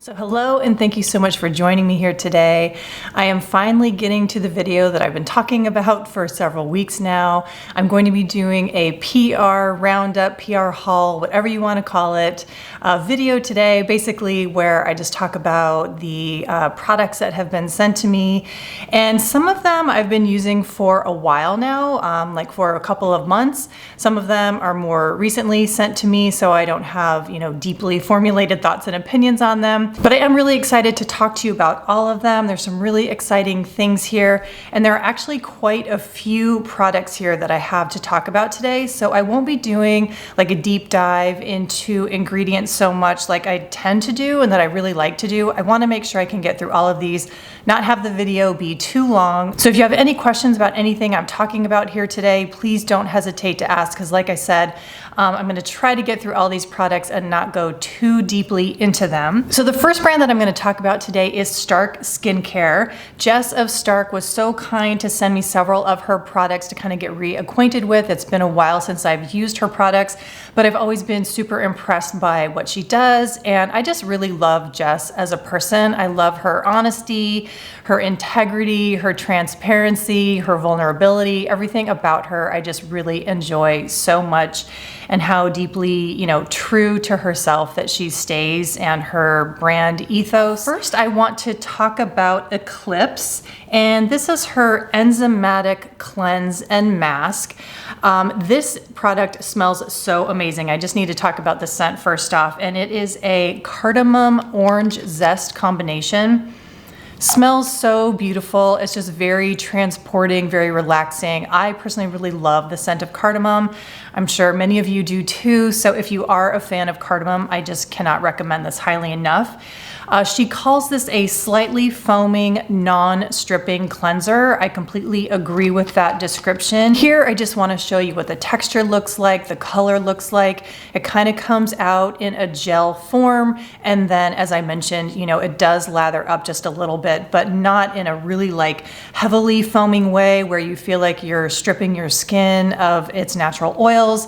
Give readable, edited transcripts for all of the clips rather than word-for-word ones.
So hello and thank you so much for joining me here today. I am finally getting to the video that I've been talking about for several weeks now. I'm going to be doing a PR roundup, PR haul, whatever you want to call it, video today, basically where I just talk about the products that have been sent to me. And some of them I've been using for a while now, like for a couple of months. Some of them are more recently sent to me, so I don't have, deeply formulated thoughts and opinions on them. But I am really excited to talk to you about all of them. There's some really exciting things here, and there are actually quite a few products here that I have to talk about today. So I won't be doing like a deep dive into ingredients so much like I tend to do and that I really like to do. I want to make sure I can get through all of these, not have the video be too long. So if you have any questions about anything I'm talking about here today, please don't hesitate to ask, because like I said, I'm going to try to get through all these products and not go too deeply into them. So the first brand that I'm going to talk about today is Stark Skincare. Jess of Stark was so kind to send me several of her products to kind of get reacquainted with. It's been a while since I've used her products, but I've always been super impressed by what she does, and I just really love Jess as a person. I love her honesty, her integrity, her transparency, her vulnerability, everything about her I just really enjoy so much, and how deeply, true to herself that she stays and her brand ethos. First, I want to talk about Eclipse, and this is her enzymatic cleanse and mask. This product smells so amazing. I just need to talk about the scent first off, and it is a cardamom orange zest combination. Smells so beautiful. It's just very transporting, very relaxing. I personally really love the scent of cardamom. I'm sure many of you do too. So if you are a fan of cardamom, I just cannot recommend this highly enough. She calls this a slightly foaming, non-stripping cleanser. I completely agree with that description. Here, I just want to show you what the texture looks like, the color looks like. It kind of comes out in a gel form, and then, as I mentioned, it does lather up just a little bit, but not in a really heavily foaming way where you feel like you're stripping your skin of its natural oils.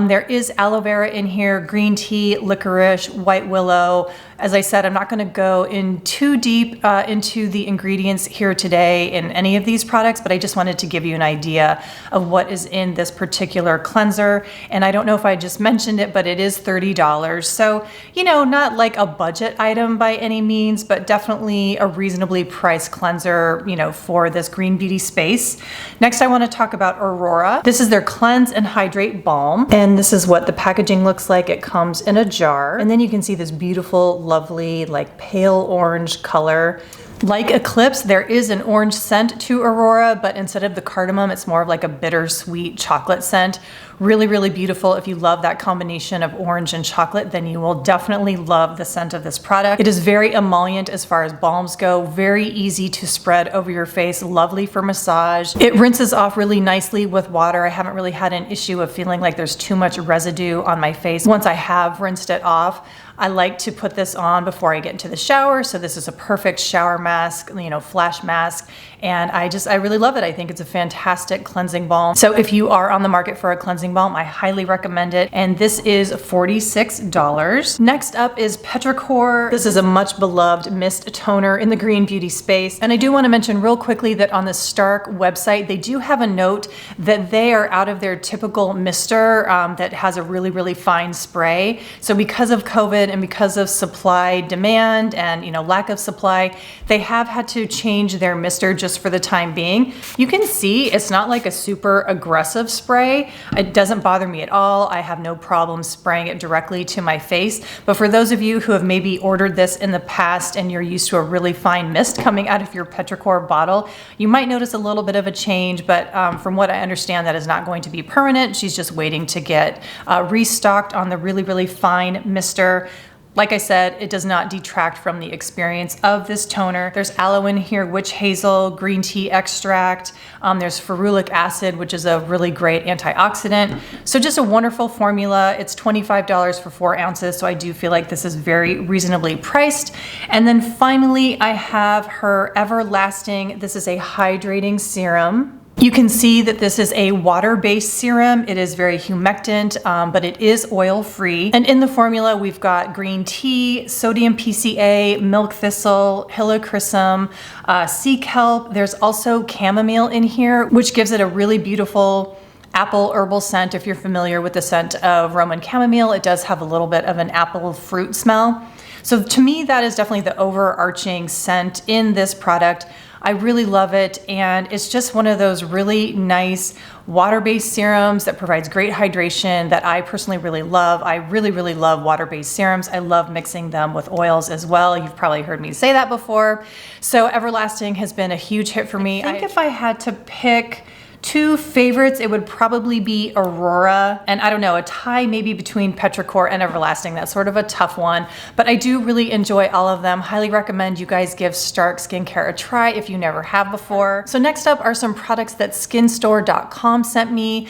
There is aloe vera in here, green tea, licorice, white willow. As I said, I'm not going to go in too deep into the ingredients here today in any of these products, but I just wanted to give you an idea of what is in this particular cleanser. And I don't know if I just mentioned it, but it is $30. So, not like a budget item by any means, but definitely a reasonably priced cleanser, for this green beauty space. Next, I want to talk about Aurora. This is their Cleanse and Hydrate Balm. And this is what the packaging looks like. It comes in a jar. And then you can see this beautiful, lovely, pale orange color. Like Eclipse, there is an orange scent to Aurora, but instead of the cardamom, it's more of like a bittersweet chocolate scent. Really, really beautiful. If you love that combination of orange and chocolate, then you will definitely love the scent of this product. It is very emollient as far as balms go, very easy to spread over your face, lovely for massage. It rinses off really nicely with water. I haven't really had an issue of feeling like there's too much residue on my face once I have rinsed it off. I like to put this on before I get into the shower, so this is a perfect shower mask, flash mask, and I really love it. I think it's a fantastic cleansing balm. So if you are on the market for a cleansing balm, I highly recommend it, and this is $46. Next up is Petrichor. This is a much beloved mist toner in the green beauty space, and I do want to mention real quickly that on the Stark website, they do have a note that they are out of their typical mister that has a really, really fine spray. So because of COVID and because of supply demand and lack of supply, they have had to change their mister just for the time being. You can see it's not like a super aggressive spray. It doesn't bother me at all. I have no problem spraying it directly to my face. But for those of you who have maybe ordered this in the past and you're used to a really fine mist coming out of your Petrichor bottle, you might notice a little bit of a change, but from what I understand, that is not going to be permanent. She's just waiting to get restocked on the really, really fine mister. Like I said, it does not detract from the experience of this toner. There's aloe in here, witch hazel, green tea extract. There's ferulic acid, which is a really great antioxidant. So just a wonderful formula. It's $25 for 4 ounces, so I do feel like this is very reasonably priced. And then finally, I have her Everlasting. This is a hydrating serum. You can see that this is a water-based serum. It is very humectant, but it is oil-free. And in the formula, we've got green tea, sodium PCA, milk thistle, helichrysum, sea kelp. There's also chamomile in here, which gives it a really beautiful apple herbal scent. If you're familiar with the scent of Roman chamomile, it does have a little bit of an apple fruit smell. So to me, that is definitely the overarching scent in this product. I really love it, and it's just one of those really nice water-based serums that provides great hydration that I personally really love. I really love water-based serums. I love mixing them with oils as well. You've probably heard me say that before. So Everlasting has been a huge hit for me. I think if I had to pick two favorites, it would probably be Aurora, and I don't know, a tie maybe between Petrichor and Everlasting. That's sort of a tough one, but I do really enjoy all of them. Highly recommend you guys give Stark Skincare a try if you never have before. So next up are some products that skinstore.com sent me.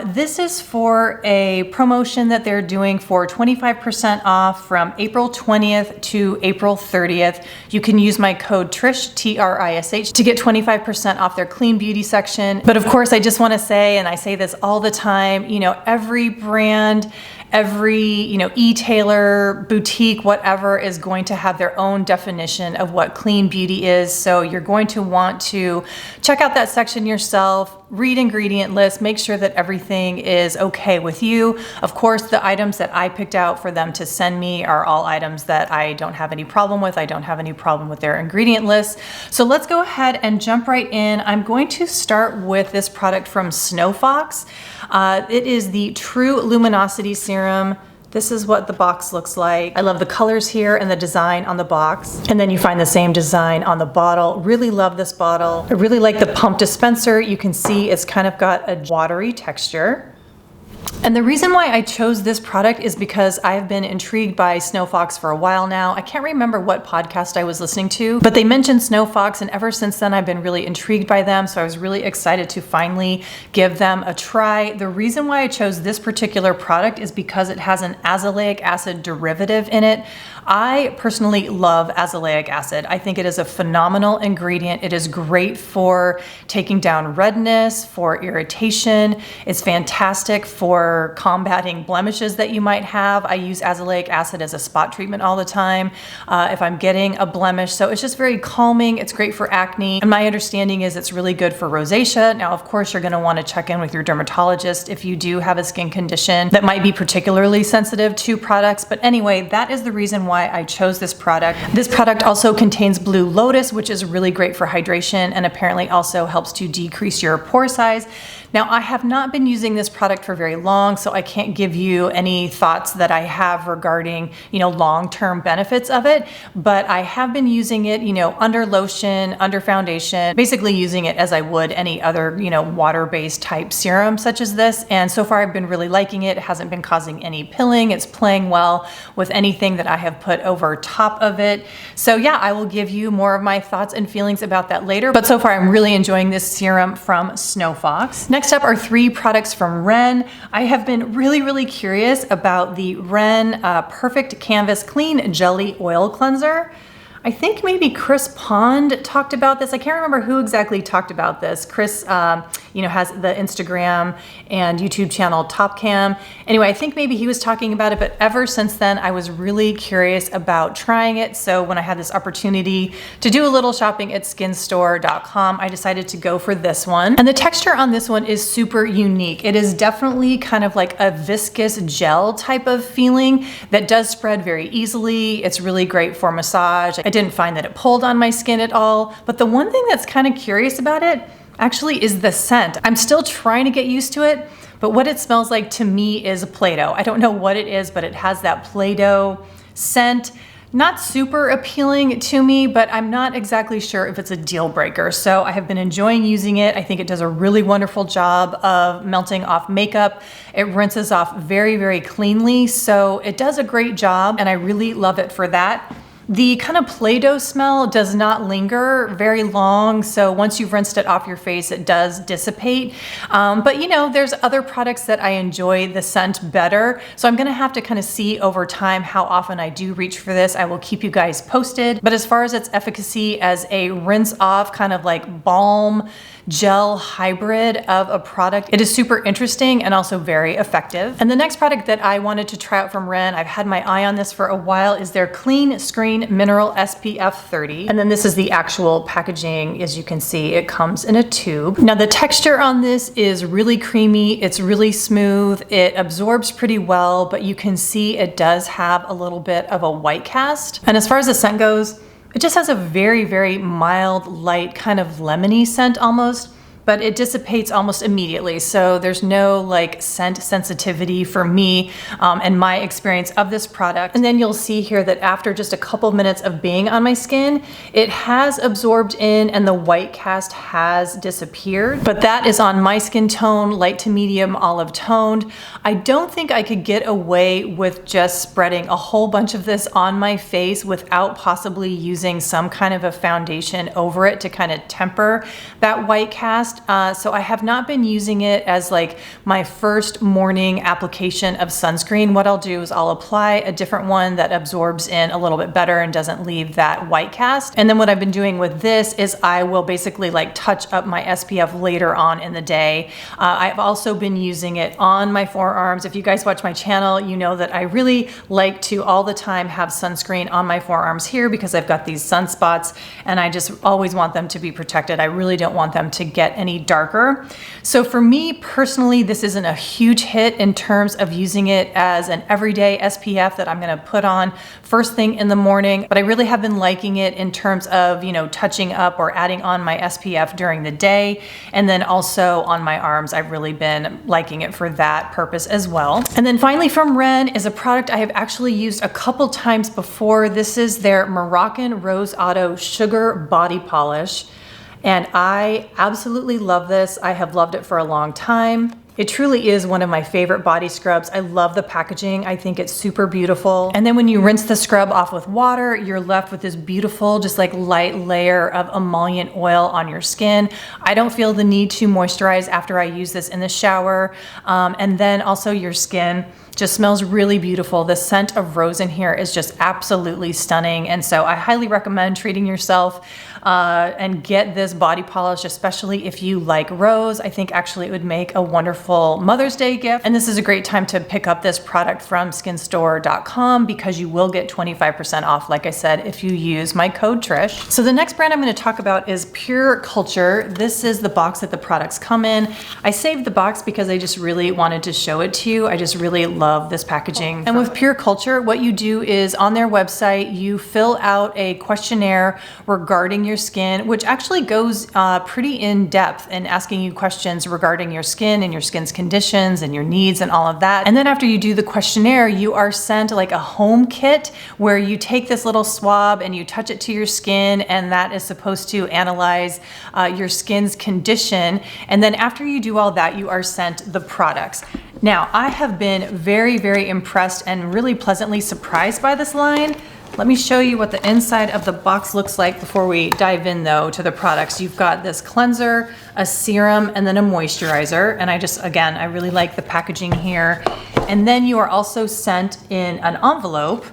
This is for a promotion that they're doing for 25% off from April 20th to April 30th. You can use my code TRISH, T-R-I-S-H, to get 25% off their clean beauty section. But of course, I just want to say, and I say this all the time, you know, every brand, every, you know, e-tailer, boutique, whatever, is going to have their own definition of what clean beauty is. So you're going to want to check out that section yourself, read ingredient lists, make sure that everything is okay with you. Of course, the items that I picked out for them to send me are all items that I don't have any problem with. I don't have any problem with their ingredient list. So let's go ahead and jump right in. I'm going to start with this product from Snow Fox. It is the True Luminosity Serum. This is what the box looks like. I love the colors here and the design on the box. And then you find the same design on the bottle. Really love this bottle. I really like the pump dispenser. You can see it's kind of got a watery texture. And the reason why I chose this product is because I've been intrigued by Snow Fox for a while now. I can't remember what podcast I was listening to, but they mentioned Snow Fox, and ever since then I've been really intrigued by them. So I was really excited to finally give them a try. The reason why I chose this particular product is because it has an azelaic acid derivative in it. I personally love azelaic acid. I think it is a phenomenal ingredient. It is great for taking down redness, for irritation. It's fantastic for combating blemishes that you might have. I use azelaic acid as a spot treatment all the time if I'm getting a blemish. So it's just very calming. It's great for acne. And my understanding is it's really good for rosacea. Now, of course, you're going to want to check in with your dermatologist if you do have a skin condition that might be particularly sensitive to products. But anyway, that is the reason why I chose this product. This product also contains Blue Lotus, which is really great for hydration and apparently also helps to decrease your pore size. Now, I have not been using this product for very long, so I can't give you any thoughts that I have regarding, you know, long-term benefits of it, but I have been using it, you know, under lotion, under foundation, basically using it as I would any other, you know, water-based type serum such as this. And so far I've been really liking it. It hasn't been causing any pilling. It's playing well with anything that I have put over top of it. So yeah, I will give you more of my thoughts and feelings about that later, but so far I'm really enjoying this serum from Snow Fox. Next up are 3 products from Ren. I have been really curious about the Ren Perfect Canvas Clean Jelly Oil Cleanser. I think maybe Chris Pond talked about this. I can't remember who exactly talked about this. Chris, you know, has the Instagram and YouTube channel Top Cam. Anyway, I think maybe he was talking about it, but ever since then, I was really curious about trying it. So when I had this opportunity to do a little shopping at skinstore.com, I decided to go for this one. And the texture on this one is super unique. It is definitely kind of like a viscous gel type of feeling that does spread very easily. It's really great for massage. I didn't find that it pulled on my skin at all. But the one thing that's kind of curious about it actually is the scent. I'm still trying to get used to it, but what it smells like to me is Play-Doh. I don't know what it is, but it has that Play-Doh scent. Not super appealing to me, but I'm not exactly sure if it's a deal breaker. So I have been enjoying using it. I think it does a really wonderful job of melting off makeup. It rinses off very cleanly. So it does a great job and I really love it for that. The kind of Play-Doh smell does not linger very long, so once you've rinsed it off your face, it does dissipate. But you know, there's other products that I enjoy the scent better, so I'm gonna have to kind of see over time how often I do reach for this. I will keep you guys posted. But as far as its efficacy as a rinse off kind of like balm gel hybrid of a product, it is super interesting and also very effective. And the next product that I wanted to try out from Raine, I've had my eye on this for a while, is their Clean Screen Mineral SPF 30. And then this is the actual packaging. As you can see, it comes in a tube. Now the texture on this is really creamy, it's really smooth, it absorbs pretty well, but you can see it does have a little bit of a white cast. And as far as the scent goes, it just has a very, very mild, light, kind of lemony scent almost, but it dissipates almost immediately. So there's no like scent sensitivity for me and my experience of this product. And then you'll see here that after just a couple minutes of being on my skin, it has absorbed in and the white cast has disappeared. But that is on my skin tone, light to medium olive toned. I don't think I could get away with just spreading a whole bunch of this on my face without possibly using some kind of a foundation over it to kind of temper that white cast. So I have not been using it as like my first morning application of sunscreen. What I'll do is I'll apply a different one that absorbs in a little bit better and doesn't leave that white cast. And then what I've been doing with this is I will basically like touch up my SPF later on in the day. I've also been using it on my forearms. If you guys watch my channel, you know that I really like to all the time have sunscreen on my forearms here because I've got these sunspots and I just always want them to be protected. I really don't want them to get any darker. So for me personally, this isn't a huge hit in terms of using it as an everyday SPF that I'm gonna put on first thing in the morning, but I really have been liking it in terms of, you know, touching up or adding on my SPF during the day. And then also on my arms, I've really been liking it for that purpose as well. And then finally from Raine is a product I have actually used a couple times before. This is their Moroccan Rose Otto Sugar Body Polish. And I absolutely love this. I have loved it for a long time. It truly is one of my favorite body scrubs. I love the packaging. I think it's super beautiful. And then when you rinse the scrub off with water, you're left with this beautiful, just like light layer of emollient oil on your skin. I don't feel the need to moisturize after I use this in the shower. And then also your skin just smells really beautiful. The scent of rose in here is just absolutely stunning. And so I highly recommend treating yourself and get this body polish, especially if you like rose. I think actually it would make a wonderful Mother's Day gift. And this is a great time to pick up this product from skinstore.com because you will get 25% off, like I said, if you use my code Trish. So the next brand I'm gonna talk about is Pure Culture. This is the box that the products come in. I saved the box because I just really wanted to show it to you. I just really love this packaging. And with Pure Culture, what you do is on their website, you fill out a questionnaire regarding your skin, which actually goes pretty in depth in asking you questions regarding your skin and your skin's conditions and your needs and all of that. And then after you do the questionnaire, you are sent like a home kit where you take this little swab and you touch it to your skin, and that is supposed to analyze your skin's condition. And then after you do all that, you are sent the products. Now, I have been very, very impressed and really pleasantly surprised by this line. Let me show you what the inside of the box looks like before we dive in though to the products. You've got this cleanser, a serum, and then a moisturizer. And I really like the packaging here. And then you are also sent in an envelope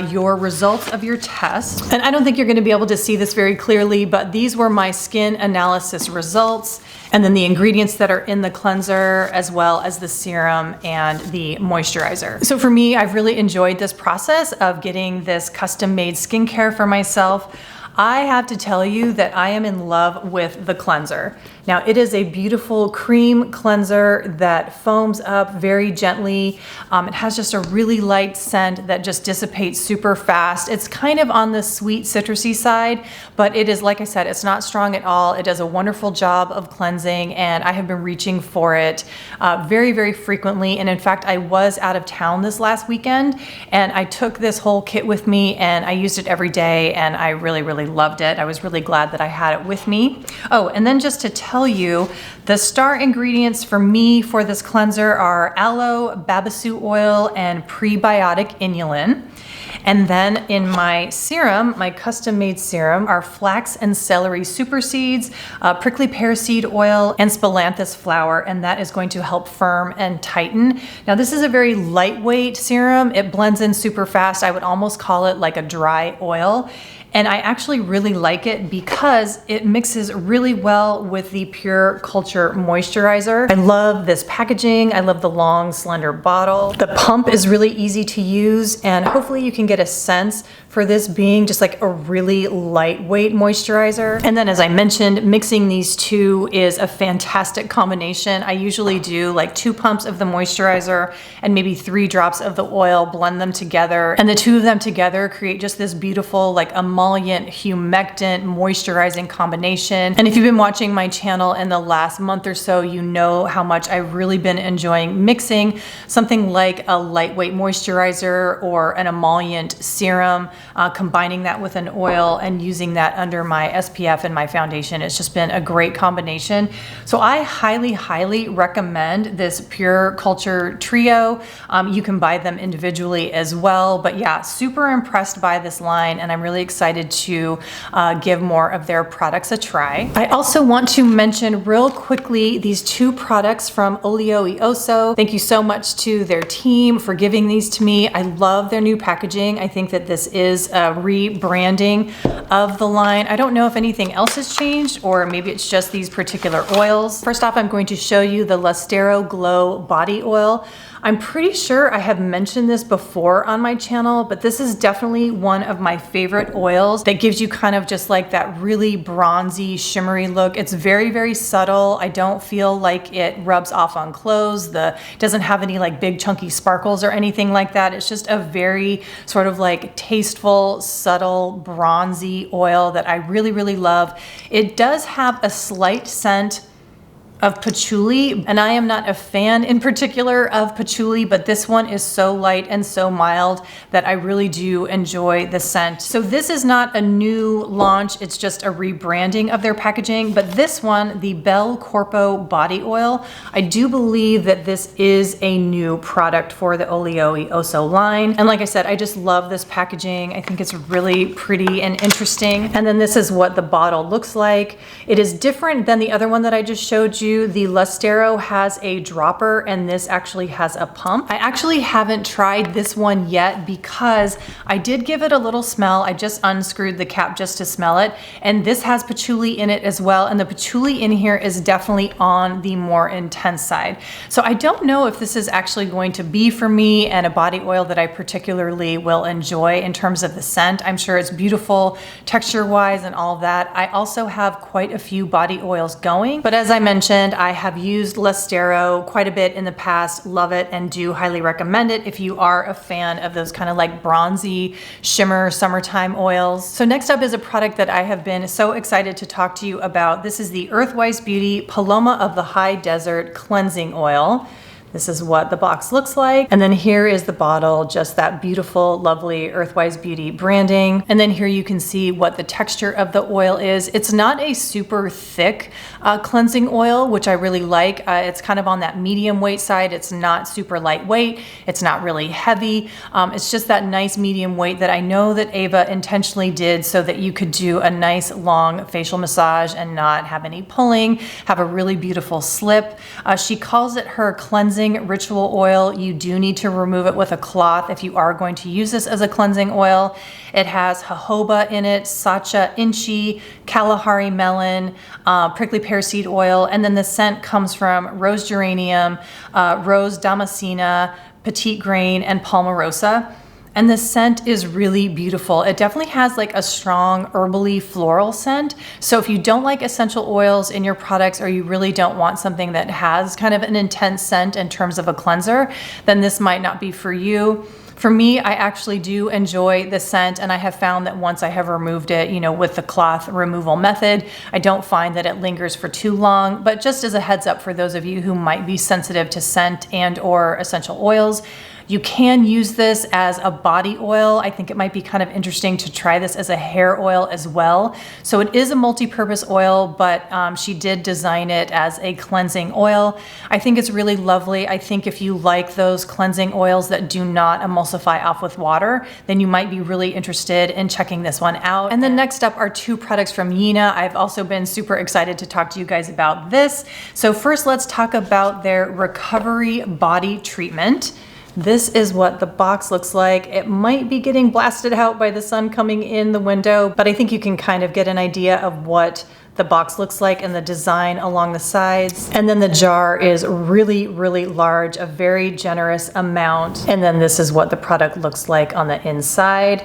your results of your test. And I don't think you're gonna be able to see this very clearly, but these were my skin analysis results. And then the ingredients that are in the cleanser, as well as the serum and the moisturizer. So for me, I've really enjoyed this process of getting this custom made skincare for myself. I have to tell you that I am in love with the cleanser. Now it is a beautiful cream cleanser that foams up very gently. It has just a really light scent that just dissipates super fast. It's kind of on the sweet citrusy side, but it is, like I said, it's not strong at all. It does a wonderful job of cleansing, and I have been reaching for it very, very frequently. And in fact, I was out of town this last weekend and I took this whole kit with me and I used it every day, and I really, really loved it. I was really glad that I had it with me. Oh, and then just to tell you, the star ingredients for me for this cleanser are aloe, babassu oil, and prebiotic inulin. And then in my serum, my custom made serum, are flax and celery super seeds, prickly pear seed oil, and spilanthes flower, and that is going to help firm and tighten. Now this is a very lightweight serum. It blends in super fast. I would almost call it like a dry oil. And I actually really like it because it mixes really well with the Pure Culture moisturizer. I love this packaging. I love the long, slender bottle. The pump is really easy to use, and hopefully you can get a sense for this being just like a really lightweight moisturizer. And then as I mentioned, mixing these two is a fantastic combination. I usually do like 2 pumps of the moisturizer and maybe 3 drops of the oil, blend them together, and the 2 of them together create just this beautiful like emollient, humectant, moisturizing combination. And if you've been watching my channel in the last month or so, you know how much I've really been enjoying mixing something like a lightweight moisturizer or an emollient serum, combining that with an oil and using that under my SPF and my foundation. It's just been a great combination. So I highly, highly recommend this Pure Culture trio. You can buy them individually as well, but yeah, super impressed by this line, and I'm really excited to give more of their products a try. I also want to mention real quickly these 2 products from XOXO. Thank you so much to their team for giving these to me. I love their new packaging. I think that this is a rebranding of the line. I don't know if anything else has changed, or maybe it's just these particular oils. First off, I'm going to show you the Lustero Glow Body Oil. I'm pretty sure I have mentioned this before on my channel, but this is definitely one of my favorite oils that gives you kind of just like that really bronzy, shimmery look. It's very, very subtle. I don't feel like it rubs off on clothes. It doesn't have any like big chunky sparkles or anything like that. It's just a very sort of like tasteful, subtle, bronzy oil that I really, really love. It does have a slight scent of patchouli, and I am not a fan in particular of patchouli, but this one is so light and so mild that I really do enjoy the scent. So this is not a new launch, it's just a rebranding of their packaging, but this one, the Bel Corpo Body Oil, I do believe that this is a new product for the XOXO line. And like I said, I just love this packaging. I think it's really pretty and interesting. And then this is what the bottle looks like. It is different than the other one that I just showed you. The Lustero has a dropper and this actually has a pump. I actually haven't tried this one yet because I did give it a little smell. I just unscrewed the cap just to smell it, and this has patchouli in it as well, and the patchouli in here is definitely on the more intense side. So I don't know if this is actually going to be for me and a body oil that I particularly will enjoy in terms of the scent. I'm sure it's beautiful texture wise and all of that. I also have quite a few body oils going, but as I mentioned, I have used Lustero quite a bit in the past, love it, and do highly recommend it if you are a fan of those kind of like bronzy shimmer summertime oils. So next up is a product that I have been so excited to talk to you about. This is the Earthwise Beauty Paloma of the High Desert Cleansing Oil. This is what the box looks like. And then here is the bottle, just that beautiful, lovely Earthwise Beauty branding. And then here you can see what the texture of the oil is. It's not a super thick cleansing oil, which I really like. It's kind of on that medium weight side. It's not super lightweight. It's not really heavy. It's just that nice medium weight that I know that Ava intentionally did so that you could do a nice long facial massage and not have any pulling, have a really beautiful slip. She calls it her cleansing ritual oil. You do need to remove it with a cloth if you are going to use this as a cleansing oil. It has jojoba in it, sacha inchi, Kalahari melon, prickly pear seed oil, and then the scent comes from rose geranium, rose damascena, petite grain, and palmarosa. And the scent is really beautiful. It definitely has like a strong herbally floral scent. So if you don't like essential oils in your products, or you really don't want something that has kind of an intense scent in terms of a cleanser, then this might not be for you. For me, I actually do enjoy the scent, and I have found that once I have removed it, you know, with the cloth removal method, I don't find that it lingers for too long. But just as a heads up for those of you who might be sensitive to scent and or essential oils, You can use this as a body oil. I think it might be kind of interesting to try this as a hair oil as well. So it is a multi-purpose oil, but she did design it as a cleansing oil. I think it's really lovely. I think if you like those cleansing oils that do not emulsify off with water, then you might be really interested in checking this one out. And then next up are two products from Yina. I've also been super excited to talk to you guys about this. So first, let's talk about their Recovery Body Treatment. This is what the box looks like. It might be getting blasted out by the sun coming in the window, but I think you can kind of get an idea of what the box looks like and the design along the sides. And then the jar is really, really large, a very generous amount. And then this is what the product looks like on the inside.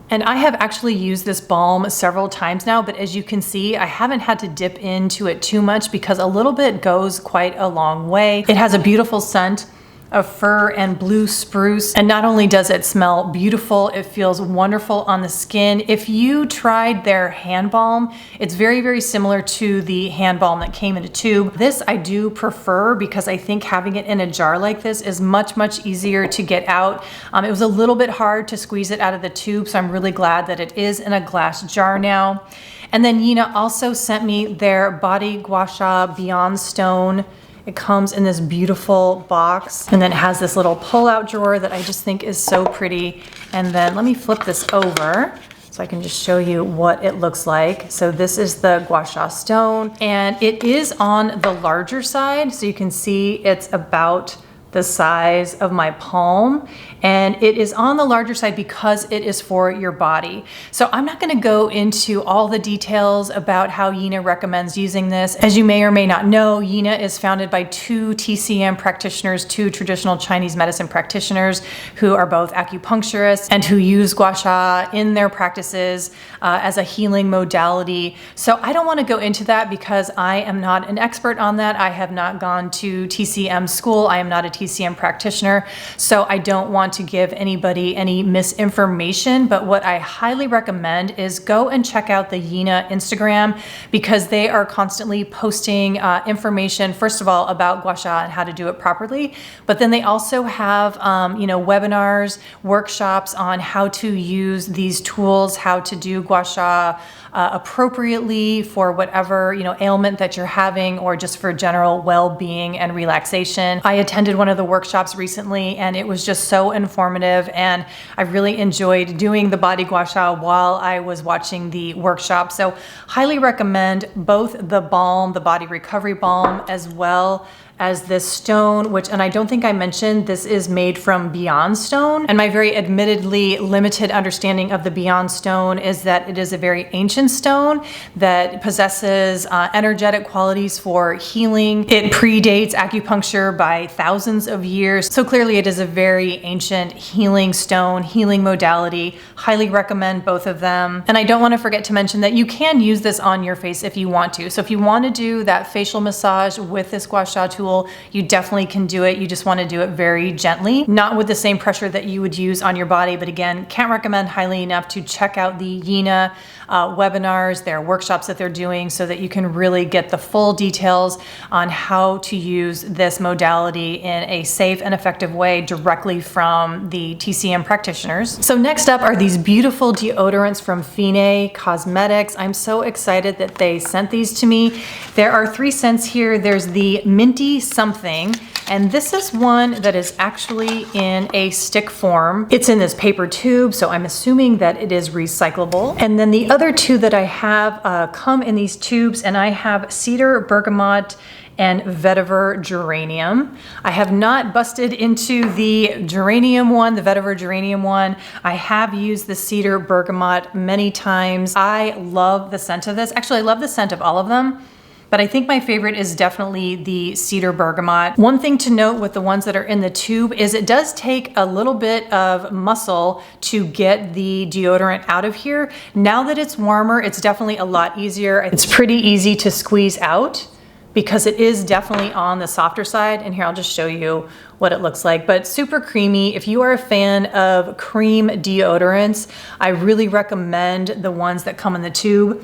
And I have actually used this balm several times now, but as you can see, I haven't had to dip into it too much because a little bit goes quite a long way. It has a beautiful scent of fir and blue spruce. And not only does it smell beautiful, it feels wonderful on the skin. If you tried their hand balm, it's very, very similar to the hand balm that came in a tube. This I do prefer because I think having it in a jar like this is much, much easier to get out. It was a little bit hard to squeeze it out of the tube, so I'm really glad that it is in a glass jar now. And then Yina also sent me their Body Gua Sha Beyond Stone. It comes in this beautiful box, and then it has this little pull-out drawer that I just think is so pretty. And then let me flip this over so I can just show you what it looks like. So this is the Gua Sha Stone, and it is on the larger side. So you can see it's about the size of my palm, and it is on the larger side because it is for your body. So I'm not going to go into all the details about how Yina recommends using this. As you may or may not know, Yina is founded by two TCM practitioners, two traditional Chinese medicine practitioners who are both acupuncturists and who use gua sha in their practices as a healing modality. So I don't want to go into that because I am not an expert on that. I have not gone to TCM school. I am not a TCM practitioner, so I don't want to give anybody any misinformation, but what I highly recommend is go and check out the Yina Instagram because they are constantly posting information, first of all, about gua sha and how to do it properly, but then they also have webinars, workshops on how to use these tools, how to do gua sha appropriately for whatever ailment that you're having, or just for general well-being and relaxation. I attended one of the workshops recently and it was just so informative, and I really enjoyed doing the body gua sha while I was watching the workshop. So highly recommend both the balm, the body recovery balm, as well as this stone, and I don't think I mentioned, this is made from Beyond Stone. And my very admittedly limited understanding of the Beyond Stone is that it is a very ancient stone that possesses energetic qualities for healing. It predates acupuncture by thousands of years. So clearly it is a very ancient healing stone, healing modality. Highly recommend both of them. And I don't want to forget to mention that you can use this on your face if you want to. So if you want to do that facial massage with this gua sha tool, you definitely can do it. You just want to do it very gently, not with the same pressure that you would use on your body. But again, can't recommend highly enough to check out the Yina webinars, their workshops that they're doing, so that you can really get the full details on how to use this modality in a safe and effective way directly from the TCM practitioners. So next up are these beautiful deodorants from Fine Cosmetics. I'm so excited that they sent these to me. There are 3 scents here. There's the minty something, and this is one that is actually in a stick form. It's in this paper tube, so I'm assuming that it is recyclable. And then the other 2 that I have come in these tubes, and I have cedar bergamot and vetiver geranium. I have not busted into the geranium one, the vetiver geranium one. I have used the cedar bergamot many times. I love the scent of this. Actually, I love the scent of all of them, but I think my favorite is definitely the cedar bergamot. One thing to note with the ones that are in the tube is it does take a little bit of muscle to get the deodorant out of here. Now that it's warmer, it's definitely a lot easier. It's pretty easy to squeeze out because it is definitely on the softer side. And here, I'll just show you what it looks like, but super creamy. If you are a fan of cream deodorants, I really recommend the ones that come in the tube.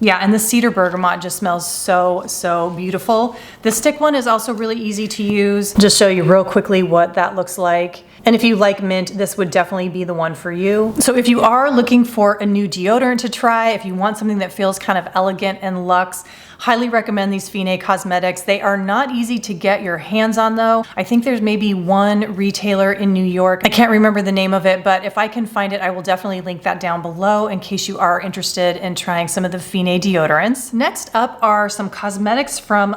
Yeah, and the cedar bergamot just smells so, so beautiful. The stick one is also really easy to use. Just show you real quickly what that looks like. And if you like mint, this would definitely be the one for you. So if you are looking for a new deodorant to try, if you want something that feels kind of elegant and luxe, highly recommend these Fine Cosmetics. They are not easy to get your hands on though. I think there's maybe one retailer in New York. I can't remember the name of it, but if I can find it, I will definitely link that down below in case you are interested in trying some of the Fine deodorants. Next up are some cosmetics from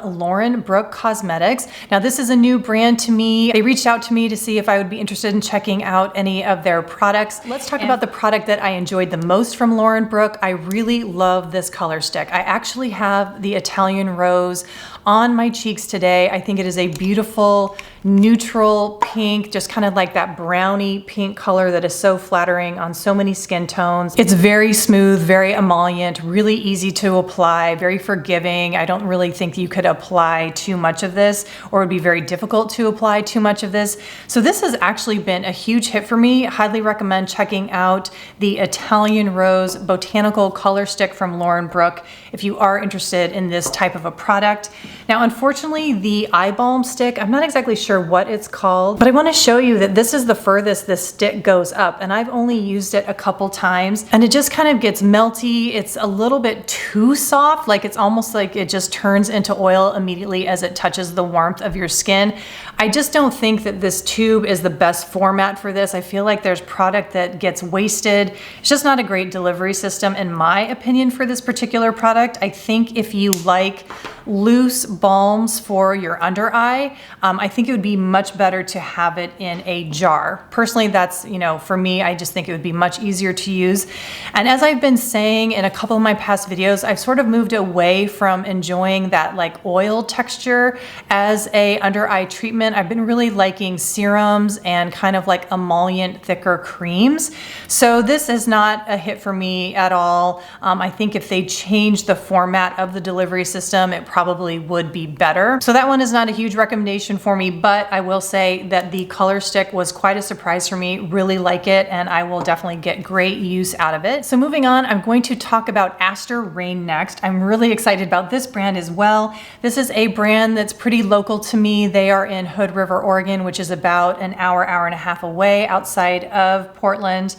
Brooke Cosmetics. Now this is a new brand to me. They reached out to me to see if I would be interested in checking out any of their products. Let's talk about the product that I enjoyed the most from Brooke. I really love this color stick. I actually have the Italian Rose on my cheeks today. I think it is a beautiful neutral pink, just kind of like that brownie pink color that is so flattering on so many skin tones. It's very smooth, very emollient, really easy to apply, very forgiving. I don't really think you could apply too much of this, or it would be very difficult to apply too much of this. So this has actually been a huge hit for me. Highly recommend checking out the Italian Rose Botanical Color Stick from Brooke if you are interested in this type of a product. Now, unfortunately, the eye balm stick, I'm not exactly sure what it's called, but I want to show you that this is the furthest this stick goes up, and I've only used it a couple times, and it just kind of gets melty. It's a little bit too soft, like it's almost like it just turns into oil immediately as it touches the warmth of your skin. I just don't think that this tube is the best format for this. I feel like there's product that gets wasted. It's just not a great delivery system in my opinion for this particular product. I think if you like loose balms for your under eye, I think it would be much better to have it in a jar. Personally, that's, for me, I just think it would be much easier to use. And as I've been saying in a couple of my past videos, I've sort of moved away from enjoying that like oil texture as a under eye treatment. I've been really liking serums and kind of like emollient, thicker creams. So this is not a hit for me at all. I think if they change the format of the delivery system, it probably would be better. So that one is not a huge recommendation for me, but I will say that the color stick was quite a surprise for me. Really like it, and I will definitely get great use out of it. So moving on, I'm going to talk about Aster Raine next. I'm really excited about this brand as well. This is a brand that's pretty local to me. They are in Hood River, Oregon, which is about an hour and a half away outside of Portland.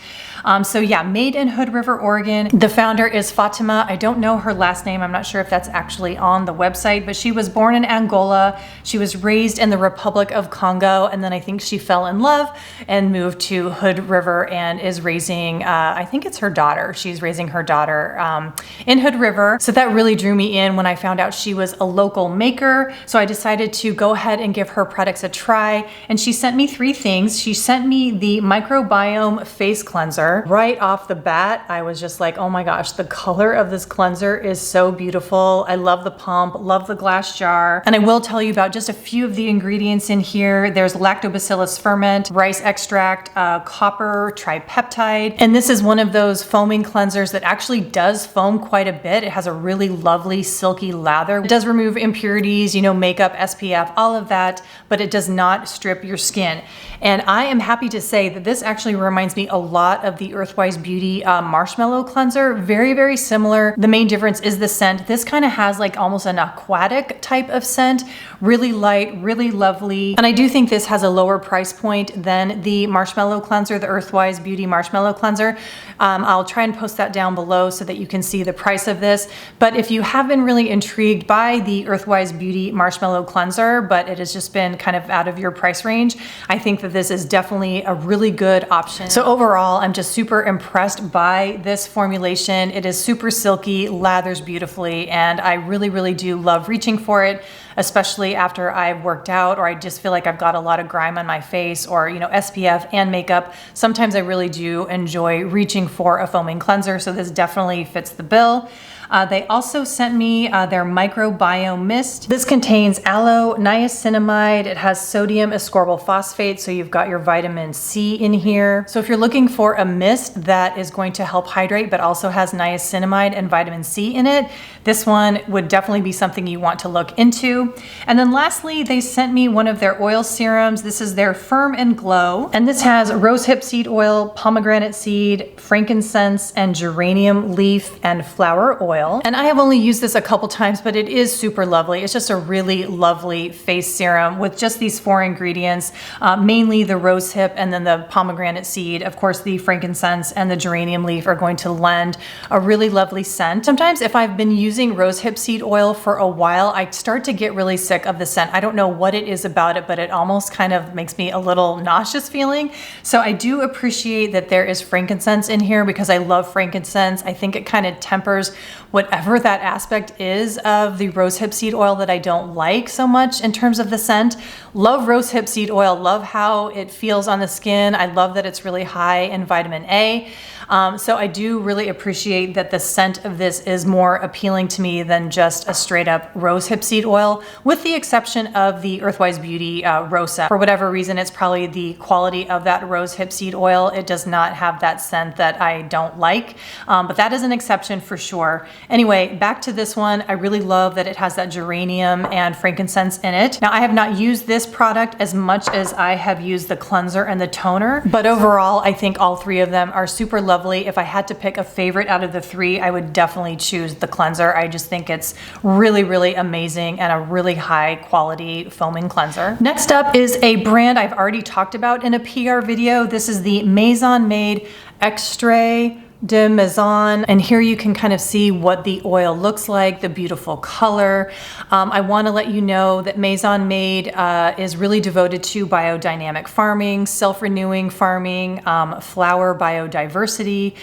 So yeah, made in Hood River, Oregon. The founder is Fatima. I don't know her last name. I'm not sure if that's actually on the website, but she was born in Angola. She was raised in the Republic of Congo, and then I think she fell in love and moved to Hood River and is raising, I think it's her daughter. She's raising her daughter in Hood River. So that really drew me in when I found out she was a local maker. So I decided to go ahead and give her products a try. And she sent me 3 things. She sent me the Microbiome Face Cleanser. Right off the bat, I was just like, oh my gosh, the color of this cleanser is so beautiful. I love the pump, love the glass jar. And I will tell you about just a few of the ingredients in here. There's lactobacillus ferment, rice extract, copper tripeptide. And this is one of those foaming cleansers that actually does foam quite a bit. It has a really lovely silky lather. It does remove impurities, makeup, SPF, all of that, but it does not strip your skin. And I am happy to say that this actually reminds me a lot of the Earthwise Beauty Marshmallow Cleanser. Very, very similar. The main difference is the scent. This kind of has like almost an aquatic type of scent. Really light, really lovely. And I do think this has a lower price point than the Marshmallow Cleanser, the Earthwise Beauty Marshmallow Cleanser. I'll try and post that down below so that you can see the price of this. But if you have been really intrigued by the Earthwise Beauty Marshmallow Cleanser, but it has just been kind of out of your price range, I think that this is definitely a really good option. So overall, I'm just super impressed by this formulation. It is super silky, lathers beautifully, and I really, really do love reaching for it, especially after I've worked out or I just feel like I've got a lot of grime on my face or, SPF and makeup. Sometimes I really do enjoy reaching for a foaming cleanser, so this definitely fits the bill. They also sent me their Microbiome Mist. This contains aloe, niacinamide. It has sodium ascorbyl phosphate, so you've got your vitamin C in here. So if you're looking for a mist that is going to help hydrate but also has niacinamide and vitamin C in it, this one would definitely be something you want to look into. you. And then lastly, they sent me one of their oil serums. This is their Firm and Glow. And this has rosehip seed oil, pomegranate seed, frankincense, and geranium leaf and flower oil. And I have only used this a couple times, but it is super lovely. It's just a really lovely face serum with just these 4 ingredients, mainly the rosehip and then the pomegranate seed. Of course, the frankincense and the geranium leaf are going to lend a really lovely scent. Sometimes if I've been using rosehip seed oil for a while, I start to get really sick of the scent. I don't know what it is about it, but it almost kind of makes me a little nauseous feeling. So I do appreciate that there is frankincense in here because I love frankincense. I think it kind of tempers whatever that aspect is of the rosehip seed oil that I don't like so much in terms of the scent. Love rosehip seed oil, love how it feels on the skin. I love that it's really high in vitamin A. So I do really appreciate that the scent of this is more appealing to me than just a straight up rosehip seed oil, with the exception of the Earthwise Beauty Rosa. For whatever reason, it's probably the quality of that rosehip seed oil. It does not have that scent that I don't like, but that is an exception for sure. Anyway, back to this one. I really love that it has that geranium and frankincense in it. Now, I have not used this product as much as I have used the cleanser and the toner, but overall, I think all 3 of them are super lovely. If I had to pick a favorite out of the 3, I would definitely choose the cleanser. I just think it's really, really amazing and a really high quality foaming cleanser. Next up is a brand I've already talked about in a PR video. This is the Maison Made Extrait de Maison, and here you can kind of see what the oil looks like, the beautiful color. I want to let you know that Maison Made is really devoted to biodynamic farming, self-renewing farming, flower biodiversity.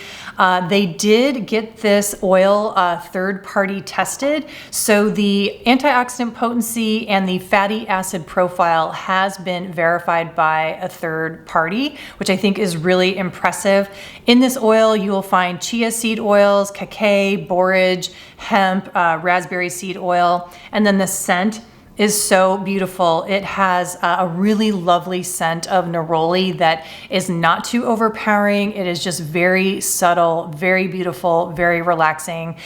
They did get this oil third-party tested, so the antioxidant potency and the fatty acid profile has been verified by a third party, which I think is really impressive. In this oil, you will find chia seed oils, cacao, borage, hemp, raspberry seed oil, and then the scent is so beautiful. It has a really lovely scent of neroli that is not too overpowering. It is just very subtle, very beautiful, very relaxing.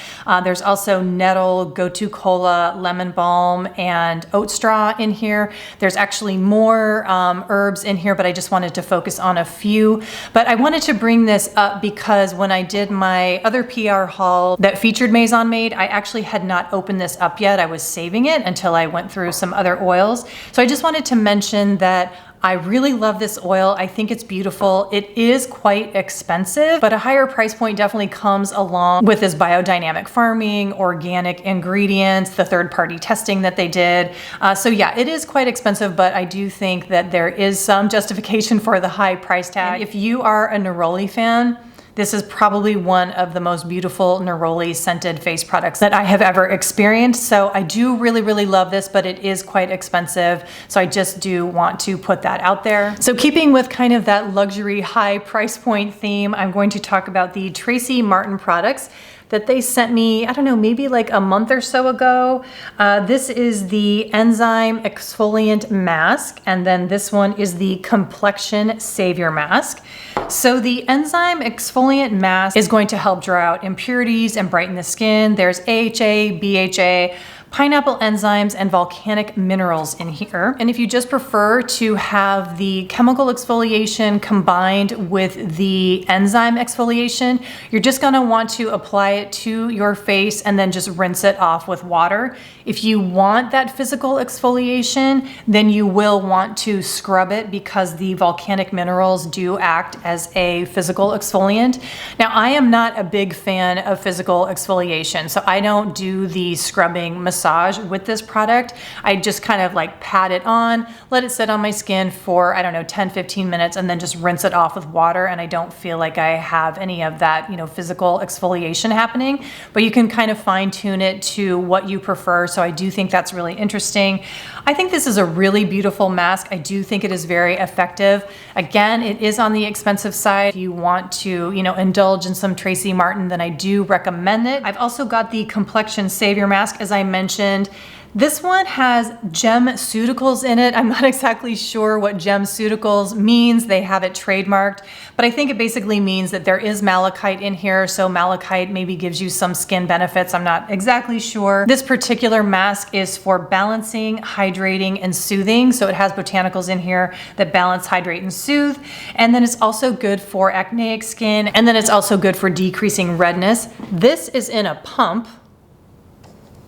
There's also nettle, gotu kola, lemon balm, and oat straw in here. There's actually more herbs in here, but I just wanted to focus on a few. But I wanted to bring this up because when I did my other PR haul that featured Maison Made, I actually had not opened this up yet. I was saving it until I went through some other oils. So I just wanted to mention that I really love this oil. I think it's beautiful. It is quite expensive, but a higher price point definitely comes along with this biodynamic farming, organic ingredients, the third-party testing that they did. So yeah, it is quite expensive, but I do think that there is some justification for the high price tag. And if you are a neroli fan, this is probably one of the most beautiful neroli scented face products that I have ever experienced. So I do really, really love this, but it is quite expensive. So I just do want to put that out there. So keeping with kind of that luxury high price point theme, I'm going to talk about the Tracie Martyn products that they sent me, I don't know, maybe like a month or so ago. This is the Enzyme Exfoliant Mask, and then this one is the Complexion Savior Mask. So the Enzyme Exfoliant Mask is going to help draw out impurities and brighten the skin. There's AHA, BHA, pineapple enzymes, and volcanic minerals in here. And if you just prefer to have the chemical exfoliation combined with the enzyme exfoliation, you're just gonna want to apply it to your face and then just rinse it off with water. If you want that physical exfoliation, then you will want to scrub it because the volcanic minerals do act as a physical exfoliant. Now, I am not a big fan of physical exfoliation, so I don't do the scrubbing massage with this product. I just kind of like pat it on, let it sit on my skin for, I don't know, 10-15 minutes, and then just rinse it off with water. And I don't feel like I have any of that, you know, physical exfoliation happening, but you can kind of fine tune it to what you prefer. So I do think that's really interesting. I think this is a really beautiful mask. I do think it is very effective. Again, it is on the expensive side. If you want to, you know, indulge in some Tracie Martyn, then I do recommend it. I've also got the Complexion Savior Mask, as I mentioned. mentioned. This one has gemceuticals in it. I'm not exactly sure what gemceuticals means. They have it trademarked, but I think it basically means that there is malachite in here. So malachite maybe gives you some skin benefits. I'm not exactly sure. This particular mask is for balancing, hydrating, and soothing. So it has botanicals in here that balance, hydrate, and soothe. And then it's also good for acneic skin. And then it's also good for decreasing redness. This is in a pump.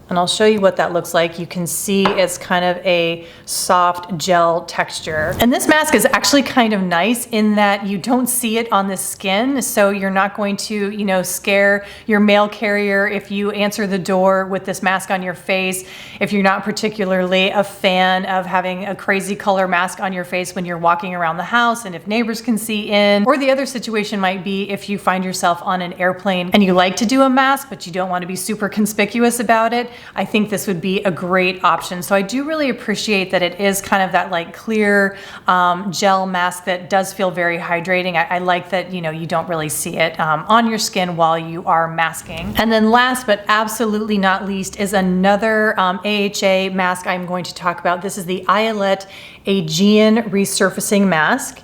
And I'll show you what that looks like. You can see it's kind of a soft gel texture. And this mask is actually kind of nice in that you don't see it on the skin. So you're not going to, you know, scare your mail carrier if you answer the door with this mask on your face. If you're not particularly a fan of having a crazy color mask on your face when you're walking around the house and if neighbors can see in. Or the other situation might be if you find yourself on an airplane and you like to do a mask, but you don't want to be super conspicuous about it. I think this would be a great option. So I do really appreciate that it is kind of that like clear gel mask that does feel very hydrating. I like that, you know, you don't really see it on your skin while you are masking. And then last but absolutely not least is another AHA mask I'm going to talk about. This is the Ayelet Aegean Resurfacing Mask.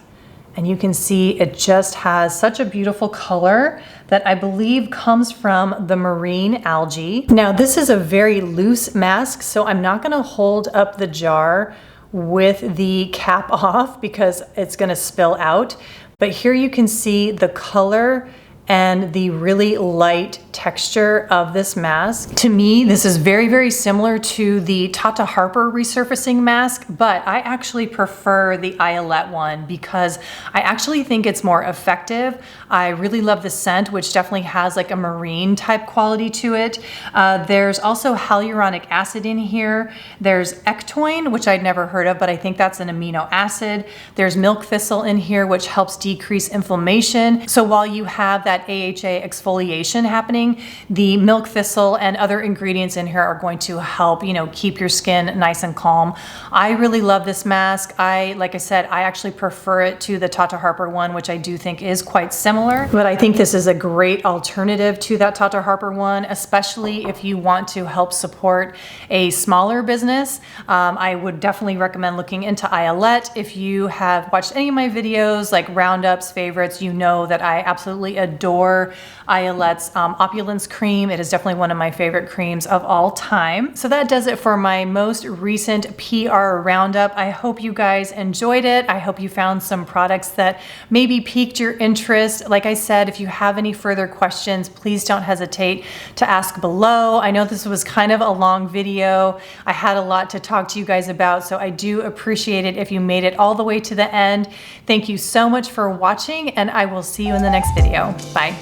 And you can see it just has such a beautiful color that I believe comes from the marine algae. Now this is a very loose mask, so I'm not gonna hold up the jar with the cap off because it's gonna spill out. But here you can see the color and the really light texture of this mask. To me, this is very, very similar to the Tata Harper resurfacing mask, but I actually prefer the Ayelet one because I actually think it's more effective. I really love the scent, which definitely has like a marine type quality to it. There's also hyaluronic acid in here. There's ectoin, which I'd never heard of, but I think that's an amino acid. There's milk thistle in here, which helps decrease inflammation. So while you have that AHA exfoliation happening, the milk thistle and other ingredients in here are going to help, you know, keep your skin nice and calm. I really love this mask. Like I said, I actually prefer it to the Tata Harper one, which I do think is quite similar, but I think this is a great alternative to that Tata Harper one, especially if you want to help support a smaller business. I would definitely recommend looking into Ayelet. If you have watched any of my videos, like Roundup's favorites, you know that I absolutely adore Ayelet's Opulence cream. It is definitely one of my favorite creams of all time. So that does it for my most recent PR roundup. I hope you guys enjoyed it. I hope you found some products that maybe piqued your interest. Like I said, if you have any further questions, please don't hesitate to ask below. I know this was kind of a long video. I had a lot to talk to you guys about, so I do appreciate it if you made it all the way to the end. Thank you so much for watching, and I will see you in the next video. Bye.